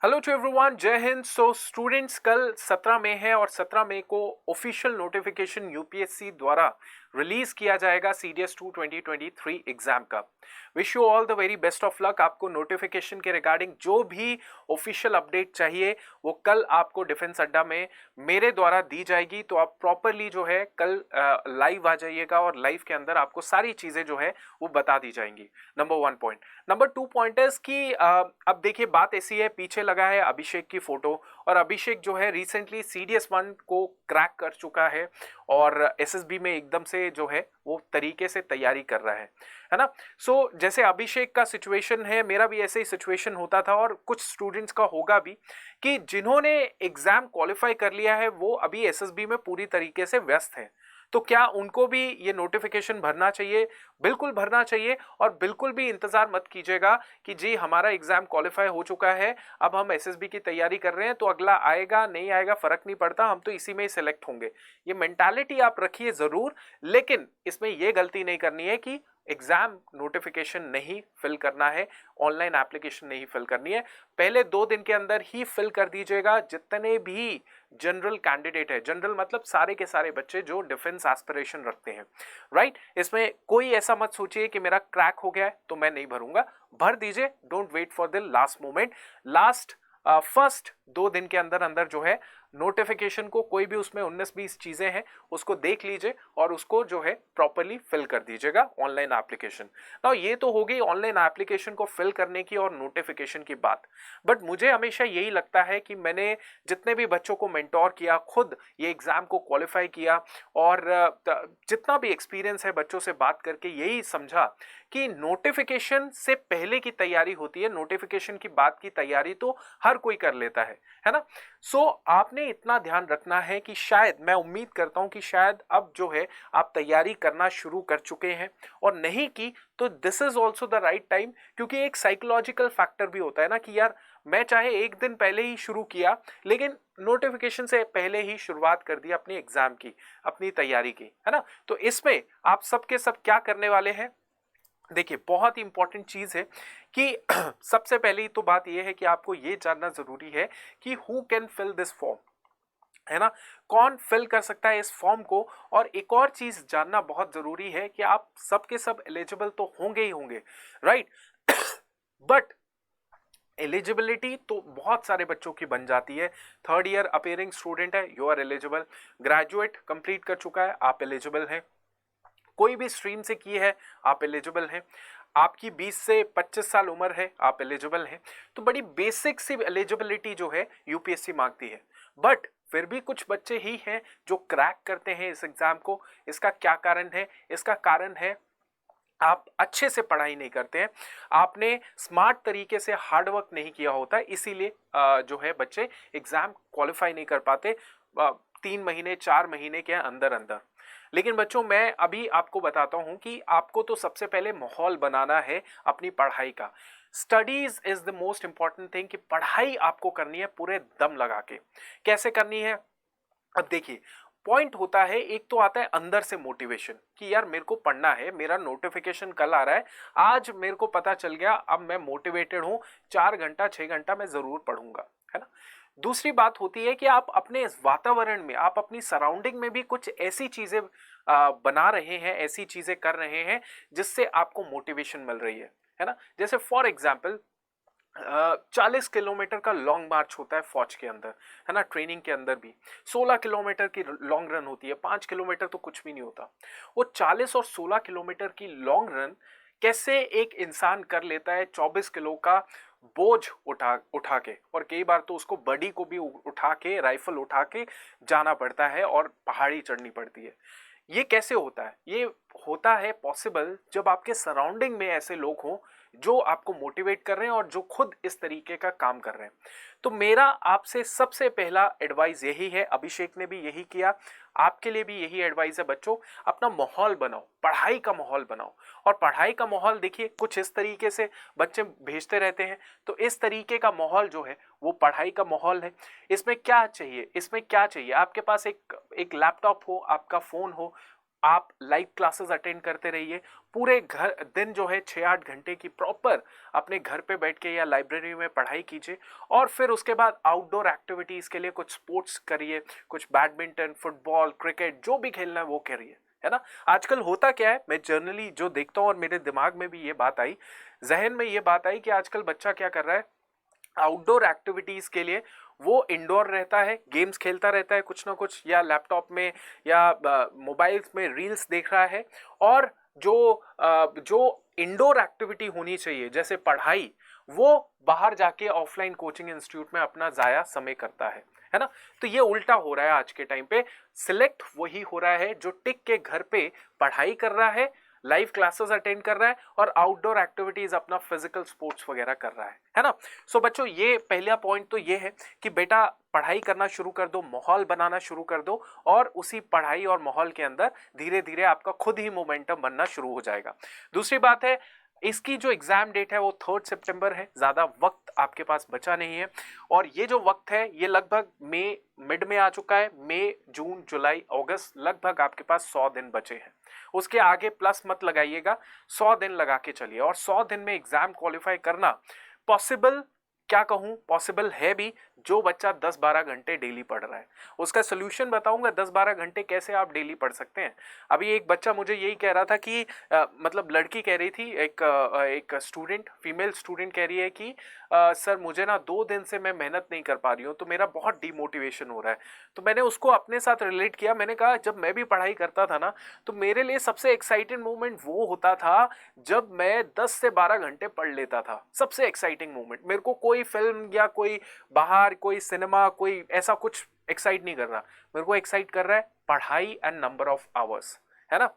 Hello to everyone, जय Hind. So students, कल 17 मई है और 17 मई को ऑफिशियल नोटिफिकेशन यूपीएससी द्वारा रिलीज किया जाएगा सीडीएस 2 2023 एग्जाम का। Wish you all the very best of luck. आपको नोटिफिकेशन के रिगार्डिंग जो भी ऑफिशियल अपडेट चाहिए वो कल आपको डिफेंस अड्डा में मेरे द्वारा दी जाएगी। तो आप प्रॉपरली जो है कल लाइव आ जाइएगा और लाइव के अंदर आपको सारी चीजें जो है वो बता दी जाएंगी। Number 1 point. नंबर 2 पॉइंट है कि अब देखिए, बात ऐसी है, पीछे लगा है अभिषेक की फोटो और अभिषेक जो है रिसेंटली सीडीएस 1 को क्रैक कर चुका है और एसएसबी में एकदम से जो है वो तरीके से तैयारी कर रहा है ना। सो जैसे अभिषेक का सिचुएशन है, मेरा भी ऐसे ही सिचुएशन होता था और कुछ स्टूडेंट्स का होगा भी कि जिन्होंने एग्जाम क्वालिफाई कर लिया है वो अभी एसएसबी में पूरी तरीके से व्यस्त हैं। तो क्या उनको भी ये नोटिफिकेशन भरना चाहिए? बिल्कुल भरना चाहिए। और बिल्कुल भी इंतजार मत कीजिएगा कि जी हमारा एग्जाम क्वालिफाई हो चुका है, अब हम एसएसबी की तैयारी कर रहे हैं तो अगला आएगा नहीं आएगा फर्क नहीं पड़ता, हम तो इसी में ही सिलेक्ट होंगे। ये मेंटालिटी आप रखिए जरूर, लेकिन इसमें ये गलती नहीं करनी है कि एग्जाम नोटिफिकेशन नहीं फिल करना है, ऑनलाइन एप्लीकेशन नहीं फिल करनी है। पहले 2 दिन के अंदर ही फिल कर दीजिएगा। जितने भी जनरल कैंडिडेट है, जनरल मतलब सारे के सारे बच्चे जो डिफेंस एस्पिरेशन रखते हैं, राइट, इसमें कोई ऐसा मत सोचिए कि मेरा क्रैक हो गया है तो मैं नहीं भरूंगा। भर दीजिए, don't wait for the last moment. Last first 2 दिन के अंदर अंदर जो है नोटिफिकेशन को, कोई भी उसमें 19-20 चीजें हैं उसको देख लीजिए और उसको जो है प्रॉपरली फिल कर दीजिएगा ऑनलाइन एप्लीकेशन। नाउ ये तो हो गई ऑनलाइन एप्लीकेशन को फिल करने की और नोटिफिकेशन की बात। बट मुझे हमेशा यही लगता है कि मैंने जितने भी बच्चों को मेंटोर किया, खुद ये एग्जाम को क्वालिफाई किया और जितना भी एक्सपीरियंस है बच्चों से बात करके यही समझा कि नोटिफिकेशन से पहले की तैयारी होती है, नोटिफिकेशन की बात की तैयारी तो हर कोई कर लेता है ना। सो आपने इतना ध्यान रखना है कि शायद, मैं उम्मीद करता हूं कि शायद अब जो है आप तैयारी करना शुरू कर चुके हैं, और नहीं की तो this is also the right time. क्योंकि एक साइकोलॉजिकल फैक्टर भी होता है ना कि यार मैं चाहे एक दिन पहले ही शुरू किया लेकिन नोटिफिकेशन से पहले ही शुरुआत कर दी अपनी एग्जाम की, अपनी तैयारी की, है ना। तो इसमें आप सबके सब क्या करने वाले हैं, देखिए बहुत ही इंपॉर्टेंट चीज है कि सबसे पहली तो बात यह है कि आपको यह जानना जरूरी है कि who can fill this form, है ना, कौन फिल कर सकता है इस फॉर्म को। और एक और चीज जानना बहुत जरूरी है कि आप सबके सब एलिजिबल तो होंगे ही होंगे, राइट, बट एलिजिबिलिटी तो बहुत सारे बच्चों की बन जाती है। 3rd ईयर अपेयरिंग स्टूडेंट है, you are eligible. Graduate complete कर चुका है, आप एलिजिबल हैं। कोई भी स्ट्रीम से की है, आप एलिजिबल हैं। आपकी 20 से 25 साल उम्र है, आप एलिजिबल हैं। तो बड़ी बेसिक सी एलिजिबिलिटी जो है यूपीएससी मांगती है। बट फिर भी कुछ बच्चे ही हैं जो क्रैक करते हैं इस एग्जाम को। इसका क्या कारण है? इसका कारण है आप अच्छे से पढ़ाई नहीं करते हैं, आपने स्मार्ट तरीके से हार्डवर्क नहीं किया होता है, इसीलिए जो है बच्चे एग्जाम क्वालिफाई नहीं कर पाते 3 महीने 4 महीने के अंदर अंदर। लेकिन बच्चों, मैं अभी आपको बताता हूं कि आपको तो सबसे पहले माहौल बनाना है अपनी पढ़ाई का। Studies is the most important thing, कि पढ़ाई आपको करनी है पूरे दम लगा के। कैसे करनी है? अब देखिए, पॉइंट होता है, एक तो आता है अंदर से मोटिवेशन कि यार मेरे को पढ़ना है, मेरा नोटिफिकेशन कल आ रहा है, आज मेरे को पता चल गया, अब मैं मोटिवेटेड हूं, 4 घंटा 6 घंटा मैं जरूर पढ़ूंगा, है ना। दूसरी बात होती है कि आप अपने इस वातावरण में, आप अपनी सराउंडिंग में भी कुछ ऐसी चीजें बना रहे हैं, ऐसी चीजें कर रहे हैं जिससे आपको मोटिवेशन मिल रही है ना। जैसे फॉर एग्जाम्पल 40 किलोमीटर का लॉन्ग मार्च होता है फौज के अंदर, है ना, ट्रेनिंग के अंदर भी 16 किलोमीटर की लॉन्ग रन होती है, 5 किलोमीटर तो कुछ भी नहीं होता। वो 40 और 16 किलोमीटर की लॉन्ग रन कैसे एक इंसान कर लेता है 24 किलो का बोझ उठा उठा के, और कई बार तो उसको बडी को भी उठा के, राइफल उठा के जाना पड़ता है और पहाड़ी चढ़नी पड़ती है। ये कैसे होता है? ये होता है पॉसिबल जब आपके सराउंडिंग में ऐसे लोग हों जो आपको मोटिवेट कर रहे हैं और जो खुद इस तरीके का काम कर रहे हैं। तो मेरा आपसे सबसे पहला एडवाइस यही है, अभिषेक ने भी यही किया, आपके लिए भी यही एडवाइस है बच्चों, अपना माहौल बनाओ, पढ़ाई का माहौल बनाओ। और पढ़ाई का माहौल देखिए कुछ इस तरीके से बच्चे भेजते रहते हैं, तो इस तरीके का माहौल जो है वो पढ़ाई का माहौल है। इसमें क्या चाहिए? इसमें क्या चाहिए? आपके पास एक लैपटॉप हो, आपका फोन हो, आप लाइव क्लासेस अटेंड करते रहिए, पूरे घर दिन जो है 6-8 घंटे की प्रॉपर अपने घर पे बैठ के या लाइब्रेरी में पढ़ाई कीजिए, और फिर उसके बाद आउटडोर एक्टिविटीज़ के लिए कुछ स्पोर्ट्स करिए, कुछ बैडमिंटन, फुटबॉल, क्रिकेट, जो भी खेलना है वो करिए, है ना। आजकल होता क्या है, मैं जर्नली जो देखता हूँ और मेरे दिमाग में भी ये बात आई, जहन में ये बात आई कि आजकल बच्चा क्या कर रहा है, आउटडोर एक्टिविटीज के लिए वो इंडोर रहता है, गेम्स खेलता रहता है कुछ ना कुछ, या लैपटॉप में या मोबाइल्स में रील्स देख रहा है, और जो इंडोर एक्टिविटी होनी चाहिए जैसे पढ़ाई, वो बाहर जाके ऑफलाइन कोचिंग इंस्टीट्यूट में अपना ज़ाया समय करता है ना। तो ये उल्टा हो रहा है आज के टाइम पे, सिलेक्ट वही हो रहा है जो टिक के घर पे पढ़ाई कर रहा है, लाइव क्लासेस अटेंड कर रहा है, और आउटडोर एक्टिविटीज अपना फिजिकल स्पोर्ट्स वगैरह कर रहा है ना। सो बच्चों, ये पहला पॉइंट तो ये है कि बेटा पढ़ाई करना शुरू कर दो, माहौल बनाना शुरू कर दो, और उसी पढ़ाई और माहौल के अंदर धीरे धीरे आपका खुद ही मोमेंटम बनना शुरू हो जाएगा। दूसरी बात है, इसकी जो एग्जाम डेट है वो 3 सितंबर है, ज़्यादा वक्त आपके पास बचा नहीं है, और ये जो वक्त है ये लगभग मई मिड में आ चुका है, मई, जून, जुलाई, अगस्त, लगभग आपके पास 100 दिन बचे हैं। उसके आगे प्लस मत लगाइएगा, 100 दिन लगा के चलिए, और 100 दिन में एग्जाम क्वालिफाई करना पॉसिबल, क्या कहूँ, पॉसिबल है भी, जो बच्चा 10-12 घंटे डेली पढ़ रहा है। उसका सोल्यूशन बताऊंगा 10-12 घंटे कैसे आप डेली पढ़ सकते हैं। अभी एक बच्चा मुझे यही कह रहा था कि मतलब लड़की कह रही थी, एक स्टूडेंट, फीमेल स्टूडेंट कह रही है कि सर मुझे ना 2 दिन से मैं मेहनत नहीं कर पा रही हूँ, तो मेरा बहुत डिमोटिवेशन हो रहा है। तो मैंने उसको अपने साथ रिलेट किया, मैंने कहा जब मैं भी पढ़ाई करता था ना, तो मेरे लिए सबसे एक्साइटिंग मोमेंट वो होता था जब मैं 10 से 12 घंटे पढ़ लेता था। सबसे एक्साइटिंग मोमेंट, मेरे को कोई फिल्म या कोई बाहर कोई सिनेमा कोई ऐसा कुछ एक्साइट नहीं कर रहा, मेरे को एक्साइट कर रहा है पढ़ाई एंड नंबर ऑफ आवर्स, है ना।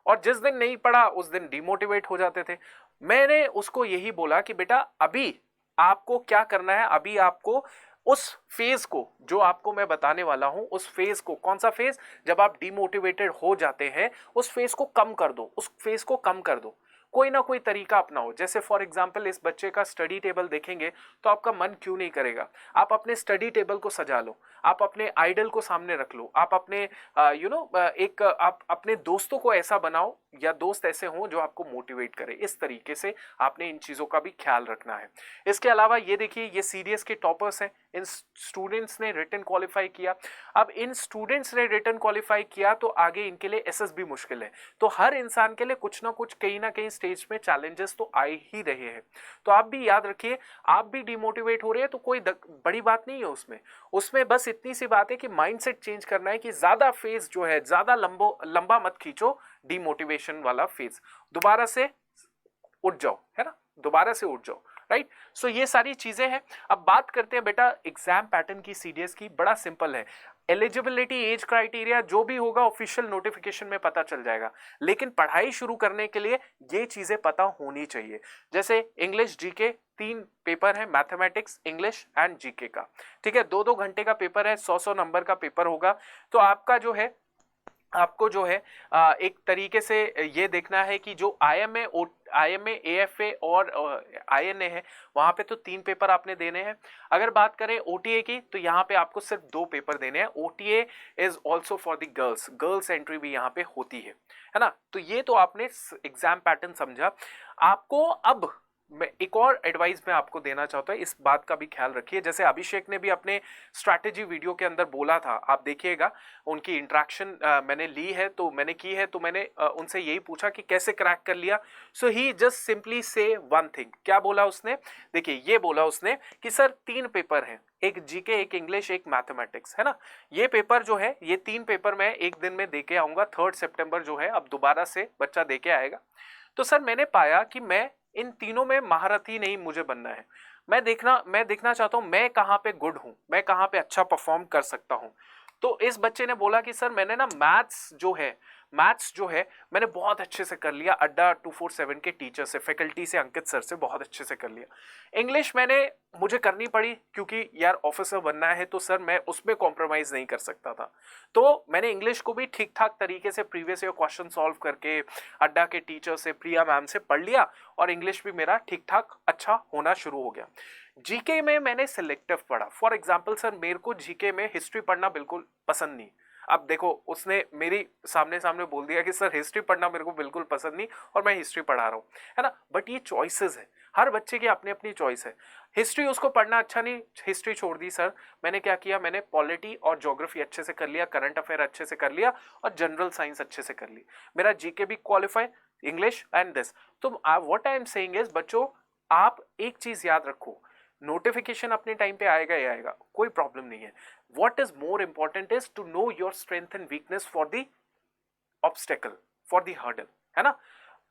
और जिस दिन नहीं पढ़ा उस दिन डिमोटिवेट हो जाते थे। मैंने उसको यही बोला कि बेटा अभी आपको क्या करना है, अभी आपको उस फेज को, जो आपको मैं बताने वाला हूं, उस फेज को, कौन सा फेज, जब आप डिमोटिवेटेड हो जाते हैं, उस फेज को कम कर दो, उस फेज को कम कर दो, कोई ना कोई तरीका अपनाओ। जैसे फॉर एग्जाम्पल इस बच्चे का स्टडी टेबल देखेंगे तो आपका मन क्यों नहीं करेगा, आप अपने स्टडी टेबल को सजा लो, आप अपने आइडल को सामने रख लो, आप अपने आप अपने दोस्तों को ऐसा बनाओ, या दोस्त ऐसे हों जो आपको मोटिवेट करे। इस तरीके से आपने इन चीज़ों का भी ख्याल रखना है। इसके अलावा ये देखिए, ये सीडीएस के टॉपर्स हैं, इन स्टूडेंट्स ने रिटन क्वालिफाई किया। अब इन स्टूडेंट्स ने रिटन क्वालिफाई किया तो आगे इनके लिए एसएसबी मुश्किल है। तो हर इंसान के लिए कुछ ना कुछ, कहीं ना कहीं स्टेज में चैलेंजेस तो आ ही रहे हैं। तो आप भी याद रखिए, आप भी डिमोटिवेट हो रहे हैं तो कोई बड़ी बात नहीं है उसमें। उसमें बस इतनी सी बात है कि माइंडसेट चेंज करना है कि ज्यादा फेज जो है, ज्यादा लंबा मत खींचो डिमोटिवेशन वाला फेज, दोबारा से उठ जाओ, है ना, दोबारा से उठ जाओ, राइट। सो ये सारी चीजें हैं। अब बात करते हैं बेटा एग्जाम पैटर्न की सीडीएस की। बड़ा सिंपल है, एलिजिबिलिटी, एज क्राइटेरिया जो भी होगा ऑफिशियल नोटिफिकेशन में पता चल जाएगा, लेकिन पढ़ाई शुरू करने के लिए ये चीजें पता होनी चाहिए। जैसे इंग्लिश, जीके, 3 पेपर है, मैथमेटिक्स, इंग्लिश एंड जीके का, ठीक है, 2-2 घंटे का पेपर है, 100-100 नंबर का पेपर होगा। तो आपका जो है, आपको जो है एक तरीके से ये देखना है कि जो आईएमए, एएफए और आईएनए है, वहां पे तो 3 पेपर आपने देने हैं। अगर बात करें ओटीए की, तो यहाँ पे आपको सिर्फ 2 पेपर देने हैं। OTA is also for the girls entry भी यहाँ पे होती है ना। तो ये तो आपने एग्जाम पैटर्न समझा। आपको अब मैं एक और एडवाइस मैं आपको देना चाहता हूँ, इस बात का भी ख्याल रखिए। जैसे अभिषेक ने भी अपने स्ट्रैटेजी वीडियो के अंदर बोला था, आप देखिएगा, उनकी इंटरेक्शन मैंने ली है, तो मैंने की है, तो मैंने उनसे यही पूछा कि कैसे क्रैक कर लिया। सो ही जस्ट सिंपली से वन थिंग, क्या बोला उसने, देखिए ये बोला उसने कि सर 3 पेपर हैं, एक जीके, एक इंग्लिश, एक मैथमेटिक्स, है ना। ये पेपर जो है, ये 3 पेपर मैं एक दिन में दे के आऊंगा। 3 सितंबर जो है, अब दोबारा से बच्चा दे के आएगा। तो सर मैंने पाया कि मैं इन तीनों में महारथी नहीं मुझे बनना है, मैं देखना चाहता हूं मैं कहां पे गुड हूं, मैं कहां पे अच्छा परफॉर्म कर सकता हूं। तो इस बच्चे ने बोला कि सर मैंने ना मैथ्स जो है मैंने बहुत अच्छे से कर लिया, अड्डा 247 के टीचर से, फैकल्टी से, अंकित सर से बहुत अच्छे से कर लिया। इंग्लिश मुझे करनी पड़ी क्योंकि यार ऑफिसर बनना है, तो सर मैं उसमें कॉम्प्रोमाइज नहीं कर सकता था। तो मैंने इंग्लिश को भी ठीक ठाक तरीके से प्रीवियस ईयर क्वेश्चन सॉल्व करके अड्डा के टीचर से, प्रिया मैम से पढ़ लिया, और इंग्लिश भी मेरा ठीक ठाक अच्छा होना शुरू हो गया। जीके में मैंने सिलेक्टिव पढ़ा। फॉर एग्जाम्पल सर मेरे को जीके में हिस्ट्री पढ़ना बिल्कुल पसंद नहीं, अब देखो उसने मेरी सामने सामने बोल दिया कि सर हिस्ट्री पढ़ना मेरे को बिल्कुल पसंद नहीं और मैं हिस्ट्री पढ़ा रहा हूँ, है ना, बट ये चॉइसेस है, हर बच्चे की अपनी अपनी चॉइस है। हिस्ट्री उसको पढ़ना अच्छा नहीं, हिस्ट्री छोड़ दी सर, मैंने क्या किया, मैंने पॉलिटी और ज्योग्राफी अच्छे से कर लिया, करंट अफेयर अच्छे से कर लिया और जनरल साइंस अच्छे से कर ली, मेरा जीके भी क्वालिफाई, इंग्लिश एंड दिस। तो what I am saying is बच्चों, आप एक चीज याद रखो, नोटिफिकेशन अपने टाइम पे आएगा ही आएगा, कोई प्रॉब्लम नहीं है। What is more important is to know your strength and weakness for the obstacle, for the hurdle, है ना।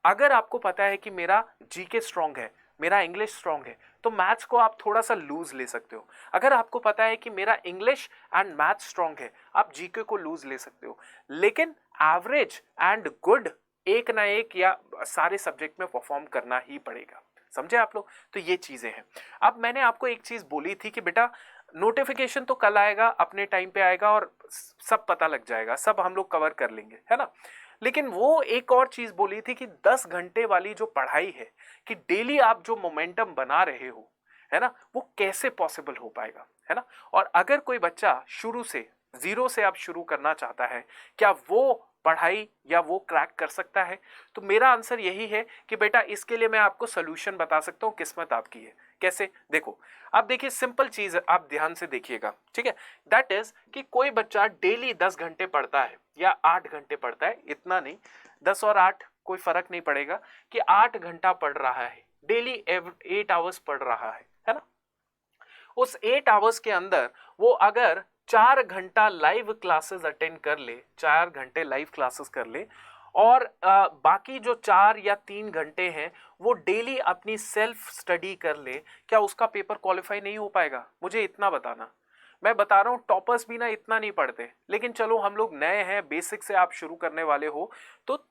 अगर आपको पता है कि मेरा जीके स्ट्रांग है, मेरा इंग्लिश स्ट्रांग है, तो मैथ्स को आप थोड़ा सा लूज ले सकते हो। अगर आपको पता है कि मेरा इंग्लिश एंड मैथ्स स्ट्रांग है, आप जीके को लूज ले सकते हो। लेकिन एवरेज एंड गुड एक ना एक या सारे सब्जेक्ट में परफॉर्म करना ही पड़ेगा, समझे आप लोग। तो ये चीजें हैं। अब मैंने आपको एक चीज बोली थी कि बेटा नोटिफिकेशन तो कल आएगा, अपने टाइम पे आएगा और सब पता लग जाएगा, सब हम लोग कवर कर लेंगे, है ना। लेकिन वो एक और चीज बोली थी कि 10 घंटे वाली जो पढ़ाई है, कि डेली आप जो मोमेंटम बना रहे हो, है ना, वो कैसे पॉसिबल हो पाएगा, है ना। और अगर कोई बच्चा शुरू से जीरो से आप शुरू करना चाहता है, क्या वो पढ़ाई या वो क्रैक कर सकता है? तो मेरा आंसर यही है कि बेटा इसके लिए मैं आपको सोल्यूशन बता सकता हूं, किस्मत आपकी है। कैसे? देखो, आप देखिए, सिंपल चीज आप ध्यान से देखिएगा, ठीक है। दैट इज कि कोई बच्चा डेली 10 घंटे पढ़ता है या 8 घंटे पढ़ता है, इतना नहीं, 10 और 8 कोई फर्क नहीं पड़ेगा, कि 8 घंटा पढ़ रहा है डेली, 8 आवर्स पढ़ रहा है ना। उस 8 आवर्स के अंदर वो अगर 4 घंटा लाइव क्लासेस अटेंड कर ले, 4 घंटे लाइव क्लासेस कर ले, और बाकी जो 4 या 3 घंटे हैं वो डेली अपनी सेल्फ स्टडी कर ले, क्या उसका पेपर क्वालिफाई नहीं हो पाएगा? मुझे इतना बताना। मैं बता रहा हूँ, टॉपर्स भी ना इतना नहीं पढ़ते, लेकिन चलो हम लोग नए हैं, बेसिक से आप शुरू करने वाले हो, तो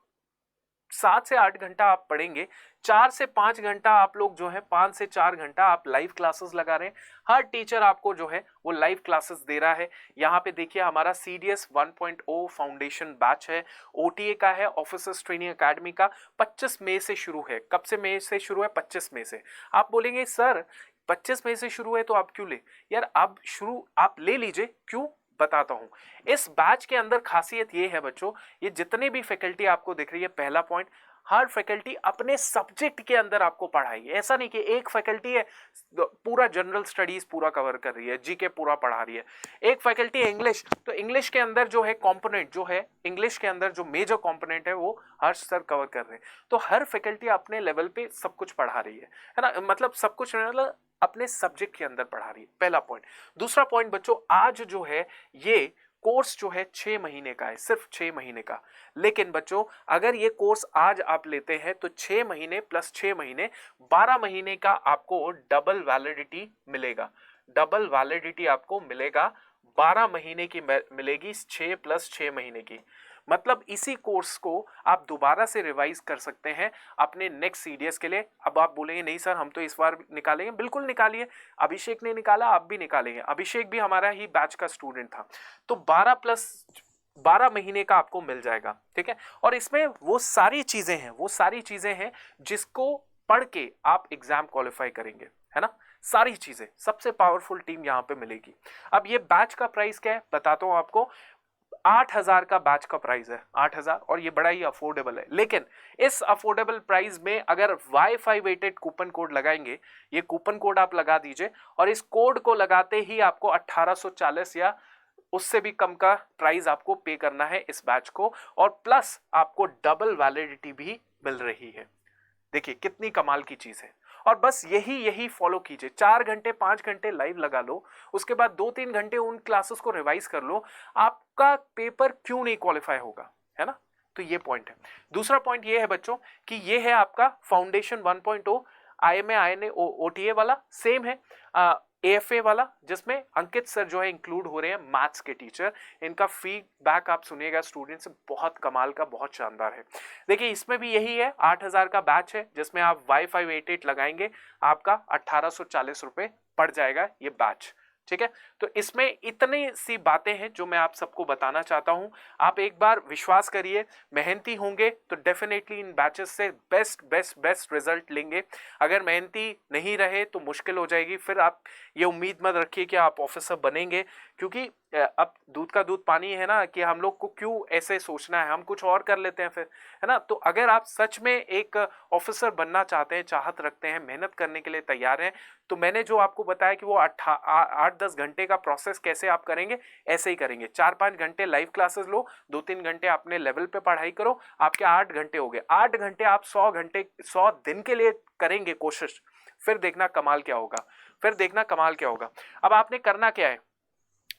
7 से 8 घंटा आप पढ़ेंगे, 4 से 5 घंटा आप लोग जो है, 5 से 4 घंटा आप लाइव क्लासेस लगा रहे हैं। हर टीचर आपको जो है वो लाइव क्लासेस दे रहा है। यहाँ पे देखिए हमारा CDS 1.0 फाउंडेशन बैच है, OTA का है, ऑफिसर्स ट्रेनिंग एकेडमी का, 25 मई से शुरू है। कब से मई से शुरू है? 25 मई से। आप बोलेंगे सर 25 मई से शुरू है तो आप क्यों ले? यार अब शुरू आप ले लीजिए, क्यों, बताता हूं। इस बैच के अंदर खासियत ये है बच्चों, ये जितने भी फैकल्टी आपको दिख रही है, पहला पॉइंट, हर फैकल्टी अपने सब्जेक्ट के अंदर आपको पढ़ाई। ऐसा नहीं कि एक फैकल्टी है पूरा जनरल स्टडीज पूरा कवर कर रही है, जीके पूरा पढ़ा रही है। एक फैकल्टी है इंग्लिश, तो इंग्लिश के अंदर जो है कंपोनेंट, जो है इंग्लिश के अंदर जो मेजर कंपोनेंट है वो हर सर कवर कर रहे हैं। तो हर फैकल्टी अपने लेवल पे सब कुछ पढ़ा रही है ना, मतलब सब कुछ मतलब अपने सब्जेक्ट के अंदर पढ़ा रही है, पहला पॉइंट। दूसरा पॉइंट बच्चों, आज जो है ये कोर्स जो है 6 महीने का है, सिर्फ 6 महीने का। लेकिन बच्चों अगर ये कोर्स आज आप लेते हैं तो 6 महीने प्लस 6 महीने, 12 महीने का आपको डबल वैलिडिटी मिलेगा। डबल वैलिडिटी आपको मिलेगा, 12 महीने की मिलेगी, 6 प्लस 6 महीने की। मतलब इसी कोर्स को आप दोबारा से रिवाइज कर सकते हैं अपने नेक्स्ट CDS के लिए। अब आप बोलेंगे नहीं सर हम तो इस बार निकालेंगे, बिल्कुल निकालिए। अभिषेक ने निकाला, आप भी निकालेंगे। अभिषेक भी हमारा ही बैच का स्टूडेंट था। तो 12 प्लस 12 महीने का आपको मिल जाएगा, ठीक है। और इसमें वो सारी चीजें हैं जिसको पढ़ के आप एग्जाम क्वालिफाई करेंगे, है ना। सारी चीजें, सबसे पावरफुल टीम यहाँ पे मिलेगी। अब ये बैच का प्राइस क्या है बताता हूं आपको। 8,000 का बैच का प्राइस है, 8,000, और ये बड़ा ही अफोर्डेबल है। लेकिन इस अफोर्डेबल प्राइस में अगर Y588 कूपन कोड लगाएंगे, ये कूपन कोड आप लगा दीजिए, और इस कोड को लगाते ही आपको 1840 या उससे भी कम का प्राइस आपको पे करना है इस बैच को, और प्लस आपको डबल वैलिडिटी भी मिल रही है। देखिए कितनी कमाल की चीज है। और बस यही फॉलो कीजिए, 4 घंटे 5 घंटे लाइव लगा लो, उसके बाद 2-3 घंटे उन क्लासेस को रिवाइज कर लो, आपका पेपर क्यों नहीं क्वालिफाई होगा, है ना। तो ये पॉइंट है। दूसरा पॉइंट ये है बच्चों कि ये है आपका फाउंडेशन 1.0 IMA INA OTA वाला, सेम है AFA वाला, जिसमें अंकित सर जो है इंक्लूड हो रहे हैं, मैथ्स के टीचर। इनका फीडबैक आप सुनिएगा स्टूडेंट से, बहुत कमाल का, बहुत शानदार है। देखिए इसमें भी यही है, 8,000 का बैच है जिसमें आप Y588 लगाएंगे, आपका 1840 रुपए पड़ जाएगा ये बैच, ठीक है। तो इसमें इतनी सी बातें हैं जो मैं आप सबको बताना चाहता हूं। आप एक बार विश्वास करिए, मेहनती होंगे तो डेफिनेटली इन बैचेस से बेस्ट रिजल्ट लेंगे। अगर मेहनती नहीं रहे तो मुश्किल हो जाएगी, फिर आप ये उम्मीद मत रखिए कि आप ऑफिसर बनेंगे, क्योंकि अब दूध का दूध पानी है ना, कि हम लोग को क्यों ऐसे सोचना है, हम कुछ और कर लेते हैं फिर, है ना। तो अगर आप सच में एक ऑफिसर बनना चाहते हैं, चाहत रखते हैं, मेहनत करने के लिए तैयार हैं, तो मैंने जो आपको बताया कि वो 8-10 घंटे का प्रोसेस कैसे आप करेंगे, ऐसे ही करेंगे। 4-5 घंटे लाइव क्लासेस लो, 2-3 घंटे अपने लेवल पे पढ़ाई करो, आपके 8 घंटे हो गए। 8 घंटे आप 100 घंटे 100 दिन के लिए करेंगे कोशिश, फिर देखना कमाल क्या होगा, फिर देखना कमाल क्या होगा। अब आपने करना क्या है,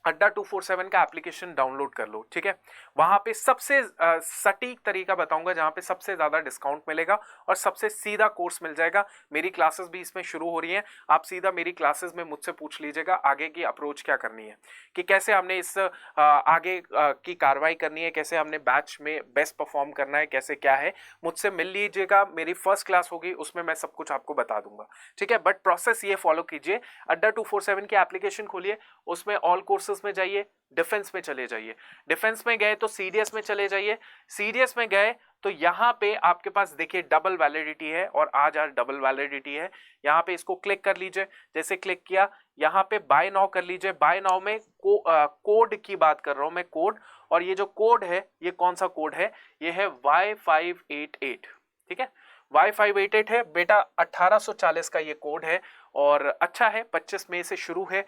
अड्डा 247 का एप्लीकेशन डाउनलोड कर लो, ठीक है। वहां पे सबसे सटीक तरीका बताऊंगा जहां पे सबसे ज्यादा डिस्काउंट मिलेगा और सबसे सीधा कोर्स मिल जाएगा। मेरी क्लासेस भी इसमें शुरू हो रही हैं, आप सीधा मेरी क्लासेस में मुझसे पूछ लीजिएगा आगे की अप्रोच क्या करनी है, कि कैसे हमने इस आगे की कार्रवाई करनी है, कैसे हमने बैच में बेस्ट परफॉर्म करना है, कैसे क्या है, मुझसे मिल लीजिएगा। मेरी फर्स्ट क्लास होगी, उसमें मैं सब कुछ आपको बता दूंगा, ठीक है। बट प्रोसेस ये फॉलो कीजिए, अड्डा 247 की एप्लीकेशन खोलिए, उसमें ऑल कोर्सेज में जाइए, डिफेंस में चले जाइए, डिफेंस में गए तो सीडीएस में चले जाइए, सीडीएस में गए तो यहां पे आपके पास देखिए डबल वैलिडिटी है, और आज डबल वैलिडिटी है। यहां पे इसको क्लिक कर लीजिए, जैसे क्लिक किया यहां पे बाय नाउ कर लीजिए। बाय नाउ में कोड की बात कर रहा हूं मैं, कोड, और ये जो कोड है ये कौन सा कोड है, ये है Y588, ठीक है। Y588 है बेटा, 1840 का ये कोड है, और अच्छा है, 25 मई से शुरू है।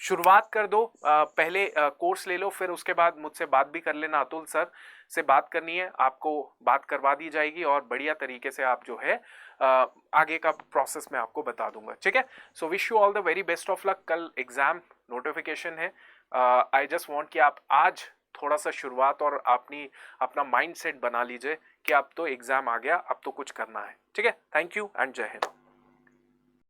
शुरुआत कर दो, पहले कोर्स ले लो, फिर उसके बाद मुझसे बात भी कर लेना। अतुल सर से बात करनी है, आपको बात करवा दी जाएगी, और बढ़िया तरीके से आप जो है आगे का प्रोसेस मैं आपको बता दूंगा, ठीक है। So wish you all the very best of luck. कल एग्जाम नोटिफिकेशन है, आई जस्ट वांट कि आप आज थोड़ा सा शुरुआत और अपना माइंड सेट बना लीजिए कि अब तो एग्जाम आ गया, अब तो कुछ करना है, ठीक है। थैंक यू एंड जय हिंद।